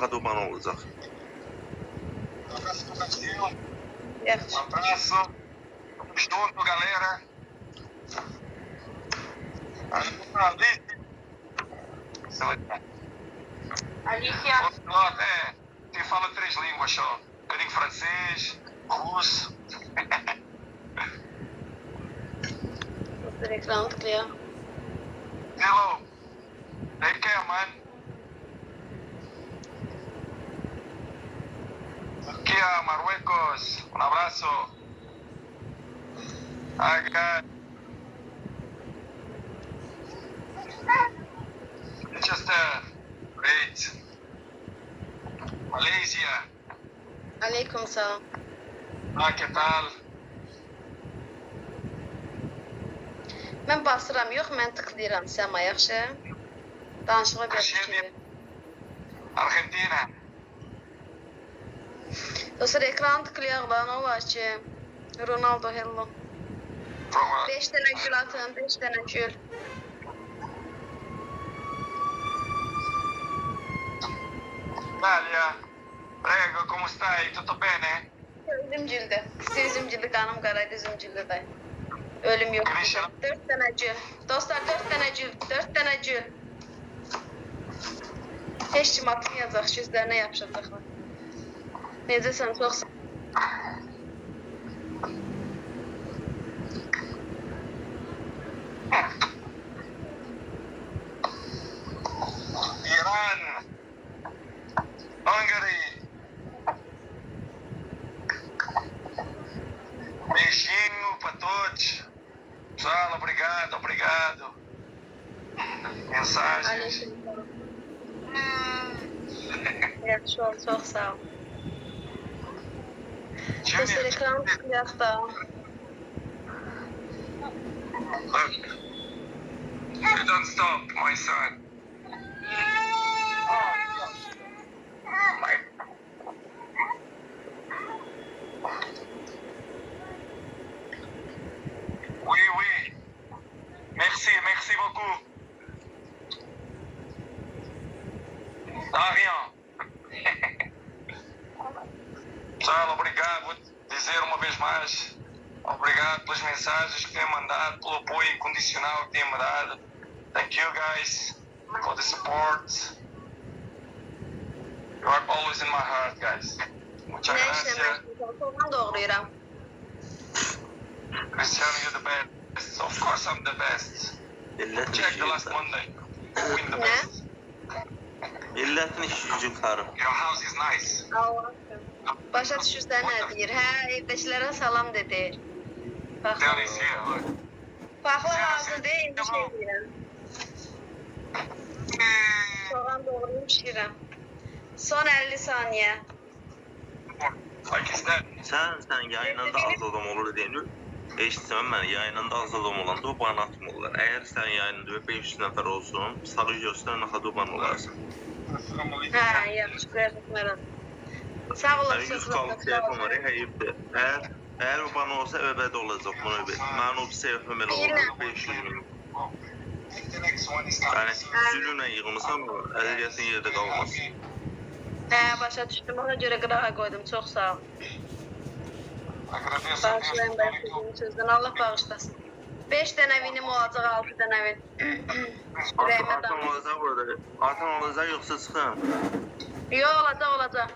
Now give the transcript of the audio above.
Kadoban olacaq. Yaxşı. Abraço. Junto, galera. Alicia. Quem fala 3 línguas só. Um bocadinho francês, russo. Dostlar ekranı tıklıyor. Hello. Take care, man. Turquía, Marruecos. Un abrazo. Hi, guys. Manchester. Great. Malaysia. Aleyküm selam. Ah, ¿qué tal? Mən basıram, yox, mən tıklayıram. Səma, yaxşı? Danışığa bir Şey fikir. Argentina. Dostlar ekranı tıklayaq da, nə olar ki? Ronaldo, hello. From, 5 dənə gül atın, 5 dənə gül. Italia. Prego, come stai? Tutto bene? Üzümcüldü. İşte üzümcüldü, kanım qaraydı üzümcüldü de. Ölüm yok. Gülüşüm. 4 dənə gül. Dostlar 4 dənə gül, 4 dənə gül. Heç kim atmayacaq, gözlərinə yapışacaqlar. Necəsən, çox sağ ol. Iran. Hungary. Beijinho para todos. Pessoal, obrigado, obrigado. Mensagens. Aleyküm selam. Yaxşı ol, çox sağ ol. Dostlar ekranı tıklayaq da. Look. You don't stop, my son. Oui, oui. Merci, merci beaucoup. De rien. Pessoal, obrigado. Vou dizer uma vez mais. Obrigado pelas mensagens que têm mandado, pelo apoio incondicional que têm me dado. Thank you guys for the support. You are always in my heart, guys. Muchas Nə gracias. işləmək? Soğan doğrayıram. Cristiano, you're the best. Of course I'm the best. Millətin Check işi the last yoxdur. Monday. Win the Ne? best. Millətin işi gücü karı. Your house is nice. Allah. Başa düşürsən nə deyir? Hə, evdəkilərə salam dedi. Bax. Down is here, look. Baxla hazır deyil, indi şey deyirəm. Soğan doğrayıb pişirirəm. Son 50 saniyə. Like is that? Sən yayınında az adam olur deyinir. Eşitsəm mən yayınında az adam olanda o bana atmırlar. Əgər sən yayınında 500 nəfər olsun, sağı göstər naxadoban olarsan. Hə, yaxşı, verdim. Sağ Mən olasın. 100 qalıb telefon var, həyibdir. Əgər o bana olsa əbədi olacaq bunu bil. Mən o bir telefon belə olur, 500 min. Yəni, zülümlə yığılmışam, əziyyətin yerdə qalmaz. Hə, başa düşdüm. Ona görə qırağa qoydum. Çox sağ ol. Agradeço a Deus Bağışlayın por ben tudo. sizin sözden. Allah bağışlasın. 5 dənə vinim olacaq, 6 dənə vin. Ürəyimə Atan damla. olacaq orada. Atan olacaq yoxsa çıxın. Yox, olacaq, olacaq.